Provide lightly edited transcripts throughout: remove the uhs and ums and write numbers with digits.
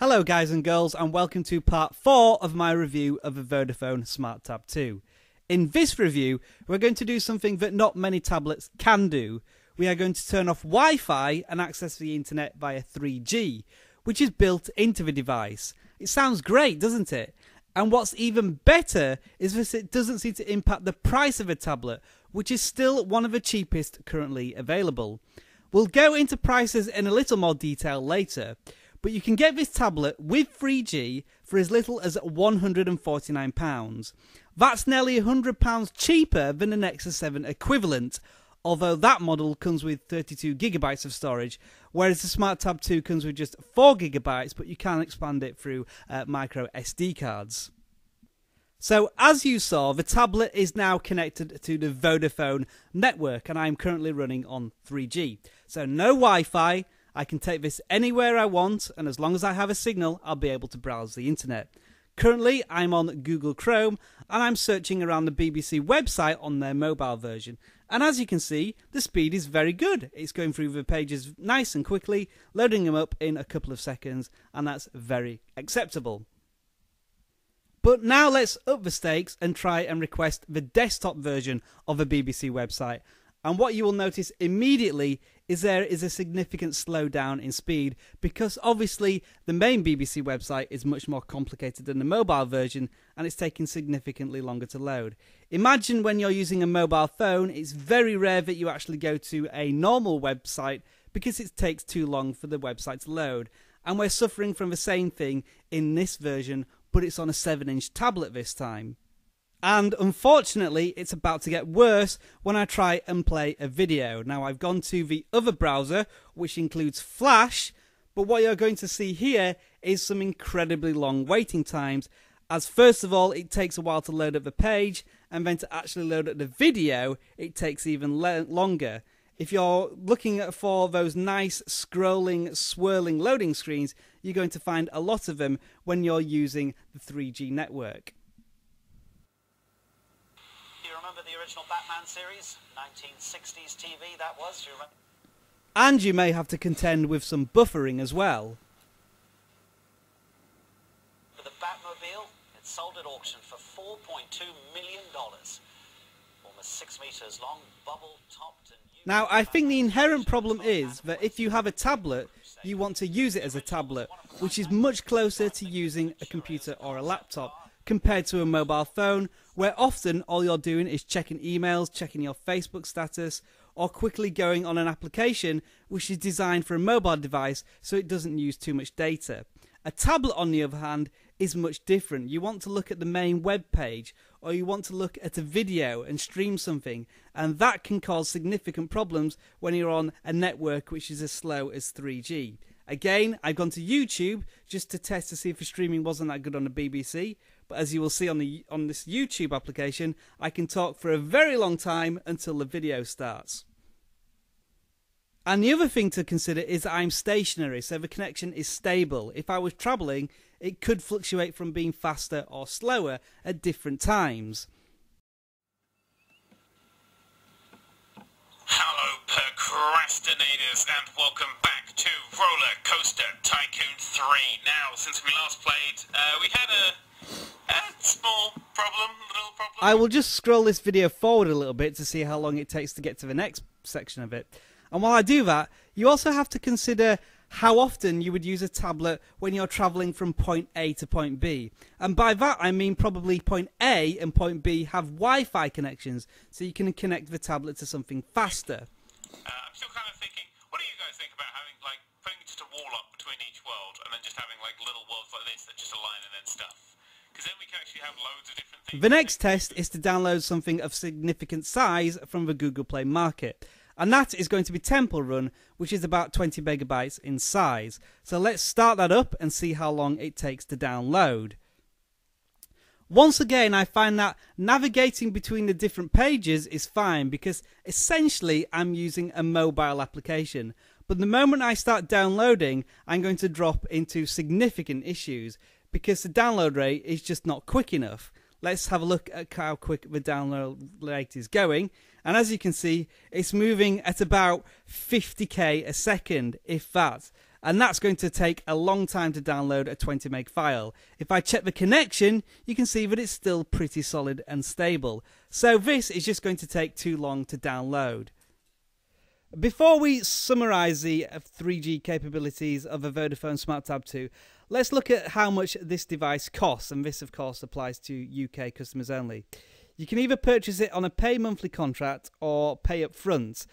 Hello guys and girls, and welcome to part 4 of my review of the Vodafone Smart Tab II. In this review, we're going to do something that not many tablets can do. We are going to turn off Wi-Fi and access the internet via 3G, which is built into the device. It sounds great, doesn't it? And what's even better is that it doesn't seem to impact the price of a tablet, which is still one of the cheapest currently available. We'll go into prices in a little more detail later, but you can get this tablet with 3G for as little as £149. That's nearly £100 cheaper than the Nexus 7 equivalent, although that model comes with 32GB of storage, whereas the Smart Tab II comes with just 4GB, but you can expand it through micro SD cards. So as you saw, the tablet is now connected to the Vodafone network, and I'm currently running on 3G. So no Wi-Fi. I can take this anywhere I want, and as long as I have a signal, I'll be able to browse the internet. Currently, I'm on Google Chrome, and I'm searching around the BBC website on their mobile version. And as you can see, the speed is very good. It's going through the pages nice and quickly, loading them up in a couple of seconds, and that's very acceptable. But now let's up the stakes and try and request the desktop version of the BBC website. And what you will notice immediately is there is a significant slowdown in speed, because obviously the main BBC website is much more complicated than the mobile version, and it's taking significantly longer to load. Imagine when you're using a mobile phone, it's very rare that you actually go to a normal website because it takes too long for the website to load. And we're suffering from the same thing in this version, but it's on a 7-inch tablet this time. And unfortunately, it's about to get worse when I try and play a video. Now, I've gone to the other browser, which includes Flash, but what you're going to see here is some incredibly long waiting times, as first of all, it takes a while to load up the page, and then to actually load up the video, it takes even longer. If you're looking for those nice scrolling, swirling loading screens, you're going to find a lot of them when you're using the 3G network. The original Batman series, 1960s TV that was, you remember? And you may have to contend with some buffering as well. For the Batmobile, it sold at auction for $4.2 million. Almost 6 meters long, bubble-topped and... Now, I think the inherent problem is that if you have a tablet, you want to use it as a tablet, which is much closer to using a computer or a laptop, compared to a mobile phone, where often all you're doing is checking emails, checking your Facebook status, or quickly going on an application which is designed for a mobile device so it doesn't use too much data. A tablet, on the other hand, is much different. You want to look at the main web page, or you want to look at a video and stream something, and that can cause significant problems when you're on a network which is as slow as 3G. Again, I've gone to YouTube just to test to see if the streaming wasn't that good on the BBC, but as you will see on this YouTube application, I can talk for a very long time until the video starts. And the other thing to consider is that I'm stationary, so the connection is stable. If I was travelling, it could fluctuate from being faster or slower at different times. Hello procrastinators, and welcome back to Roller Coaster Tycoon 3. Now, since we last played, we had a small problem, little problem. I will just scroll this video forward a little bit to see how long it takes to get to the next section of it. And while I do that, you also have to consider how often you would use a tablet when you're travelling from point A to point B. And by that I mean probably point A and point B have Wi-Fi connections, so you can connect the tablet to something faster. I'm still kind of thinking, what do you guys think about having, like, putting just a wall up between each world, and then just having, like, little worlds like this that just align and then stuff? Because then we can actually have loads of different things. The next test is to download something of significant size from the Google Play Market. And that is going to be Temple Run, which is about 20 megabytes in size. So let's start that up and see how long it takes to download. Once again, I find that navigating between the different pages is fine, because essentially I'm using a mobile application. But the moment I start downloading, I'm going to drop into significant issues, because the download rate is just not quick enough. Let's have a look at how quick the download rate is going. And as you can see, it's moving at about 50k a second, if that. and that's going to take a long time to download a 20 meg file. If I check the connection, you can see that it's still pretty solid and stable. So this is just going to take too long to download. Before we summarise the 3G capabilities of a Vodafone Smart Tab II, let's look at how much this device costs, and this of course applies to UK customers only. You can either purchase it on a pay monthly contract or pay up front.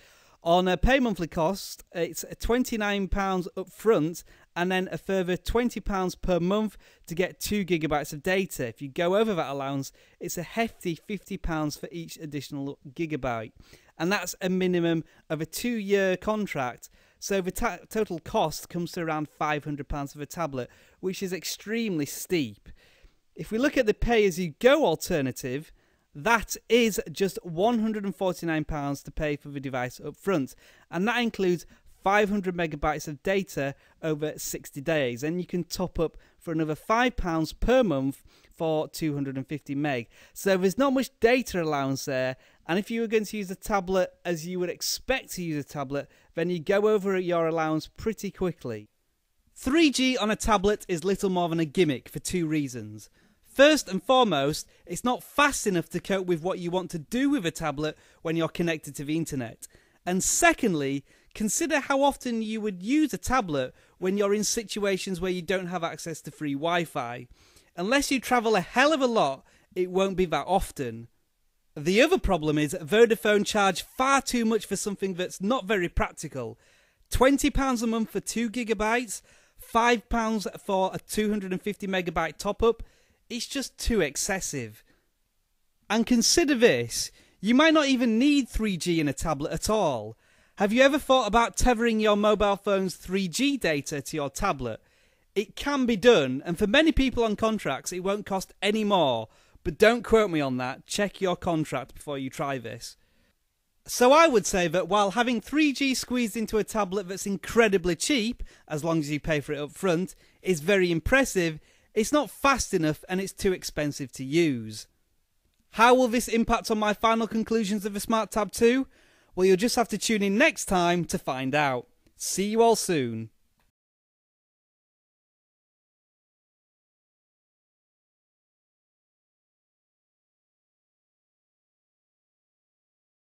On a pay monthly cost, it's £29 up front and then a further £20 per month to get 2 GB of data. If you go over that allowance, it's a hefty £50 for each additional gigabyte. And that's a minimum of a 2-year contract. So the total cost comes to around £500 for a tablet, which is extremely steep. If we look at the pay-as-you-go alternative, that is just £149 to pay for the device up front, and that includes 500 megabytes of data over 60 days, and you can top up for another £5 per month for 250 meg. So there's not much data allowance there, and if you were going to use a tablet as you would expect to use a tablet, then you go over your allowance pretty quickly. 3G on a tablet is little more than a gimmick for 2 reasons. First and foremost, it's not fast enough to cope with what you want to do with a tablet when you're connected to the internet. And secondly, consider how often you would use a tablet when you're in situations where you don't have access to free Wi-Fi. Unless you travel a hell of a lot, it won't be that often. The other problem is Vodafone charge far too much for something that's not very practical. £20 a month for 2 gigabytes, £5 for a 250 megabyte top-up. It's just too excessive. And consider this, you might not even need 3G in a tablet at all. Have you ever thought about tethering your mobile phone's 3G data to your tablet? It can be done, and for many people on contracts it won't cost any more, but don't quote me on that, check your contract before you try this. So I would say that while having 3G squeezed into a tablet that's incredibly cheap, as long as you pay for it up front, is very impressive, it's not fast enough and it's too expensive to use. How will this impact on my final conclusions of the Smart Tab II? Well, you'll just have to tune in next time to find out. See you all soon.